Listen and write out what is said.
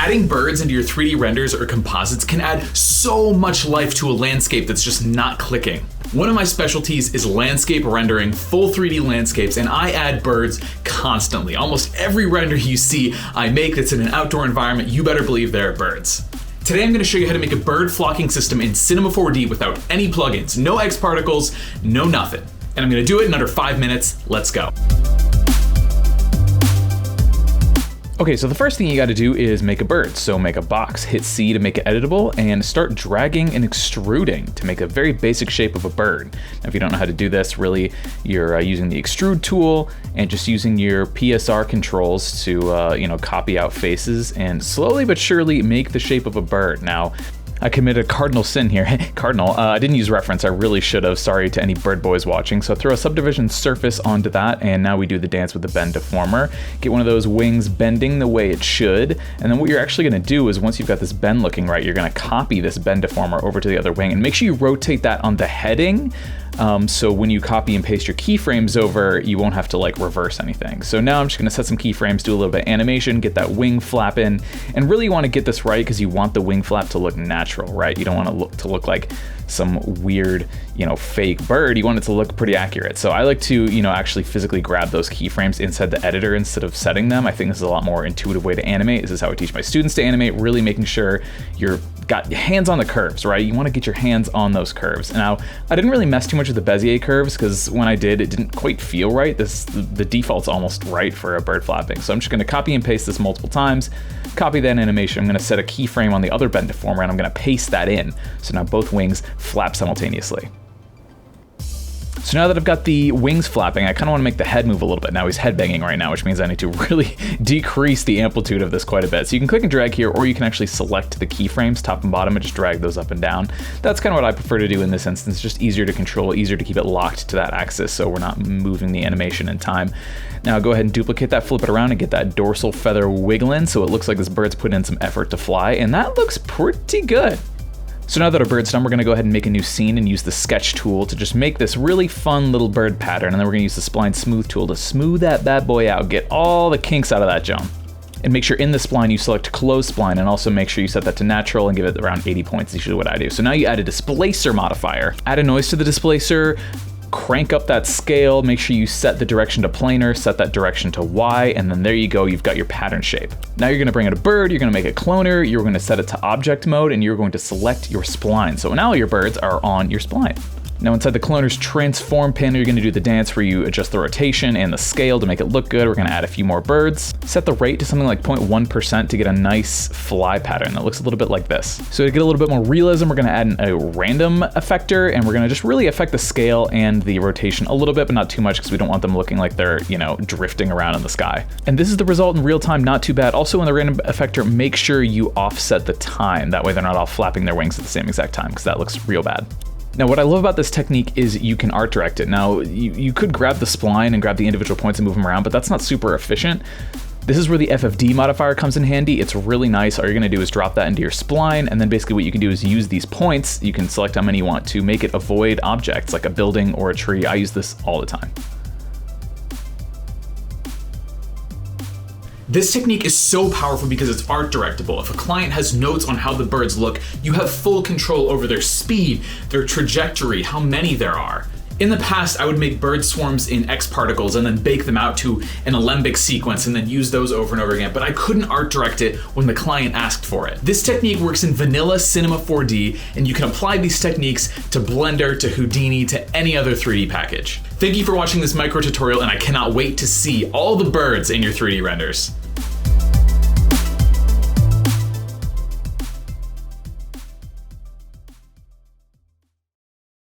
Adding birds into your 3D renders or composites can add so much life to a landscape that's just not clicking. One of my specialties is landscape rendering, full 3D landscapes, and I add birds constantly. Almost every render you see I make that's in an outdoor environment, you better believe there are birds. Today I'm going to show you how to make a bird flocking system in Cinema 4D without any plugins, no X particles, no nothing. And I'm going to do it in under 5 minutes. Let's go. Okay, so the first thing you got to do is make a bird. So make a box, hit C to make it editable, and start dragging and extruding to make a very basic shape of a bird. Now, if you don't know how to do this, really, you're using the extrude tool and just using your PSR controls to copy out faces and slowly but surely make the shape of a bird. Now, I committed a cardinal sin here. Cardinal, I didn't use reference, I really should have. Sorry to any bird boys watching. So throw a subdivision surface onto that, and now we do the dance with the bend deformer. Get one of those wings bending the way it should, and then what you're actually gonna do is once you've got this bend looking right, you're gonna copy this bend deformer over to the other wing, and make sure you rotate that on the heading, so when you copy and paste your keyframes over, you won't have to like reverse anything. So now I'm just gonna set some keyframes, do a little bit of animation, get that wing flap in, and really you wanna get this right because you want the wing flap to look natural, right? You don't want it to look like some weird, fake bird. You want it to look pretty accurate. So I like to, actually physically grab those keyframes inside the editor instead of setting them. I think this is a lot more intuitive way to animate. This is how I teach my students to animate, really making sure you're got your hands on the curves, right? You want to get your hands on those curves. Now, I didn't really mess too much with the Bezier curves because when I did, it didn't quite feel right. The default's almost right for a bird flapping. So I'm just gonna copy and paste this multiple times, copy that animation. I'm gonna set a keyframe on the other bend deformer and I'm gonna paste that in. So now both wings flap simultaneously. So now that I've got the wings flapping, I kind of want to make the head move a little bit. Now he's head banging right now, which means I need to really decrease the amplitude of this quite a bit. So you can click and drag here, or you can actually select the keyframes, top and bottom, and just drag those up and down. That's kind of what I prefer to do in this instance. Just easier to control, easier to keep it locked to that axis so we're not moving the animation in time. Now go ahead and duplicate that, flip it around, and get that dorsal feather wiggling so it looks like this bird's put in some effort to fly, and that looks pretty good. So now that our bird's done, we're gonna go ahead and make a new scene and use the sketch tool to just make this really fun little bird pattern, and then we're gonna use the spline smooth tool to smooth that bad boy out, get all the kinks out of that jump. And make sure in the spline you select close spline, and also make sure you set that to natural and give it around 80 points, is usually what I do. So now you add a displacer modifier. Add a noise to the displacer, crank up that scale, make sure you set the direction to planar, set that direction to Y, and then there you go, you've got your pattern shape. Now you're gonna bring in a bird, you're gonna make a cloner, you're gonna set it to object mode, and you're going to select your spline. So now your birds are on your spline. Now inside the cloner's transform panel, you're gonna do the dance where you adjust the rotation and the scale to make it look good. We're gonna add a few more birds. Set the rate to something like 0.1% to get a nice fly pattern that looks a little bit like this. So to get a little bit more realism, we're gonna add in a random effector, and we're gonna just really affect the scale and the rotation a little bit, but not too much because we don't want them looking like they're, drifting around in the sky. And this is the result in real time, not too bad. Also in the random effector, make sure you offset the time. That way they're not all flapping their wings at the same exact time because that looks real bad. Now what I love about this technique is you can art direct it. Now you could grab the spline and grab the individual points and move them around, but that's not super efficient. This is where the FFD modifier comes in handy. It's really nice. All you're gonna do is drop that into your spline, and then basically what you can do is use these points, you can select how many you want to make it avoid objects like a building or a tree. I use this all the time. This technique is so powerful because it's art directable. If a client has notes on how the birds look, you have full control over their speed, their trajectory, how many there are. In the past, I would make bird swarms in X particles and then bake them out to an alembic sequence and then use those over and over again, but I couldn't art direct it when the client asked for it. This technique works in vanilla Cinema 4D, and you can apply these techniques to Blender, to Houdini, to any other 3D package. Thank you for watching this micro tutorial, and I cannot wait to see all the birds in your 3D renders.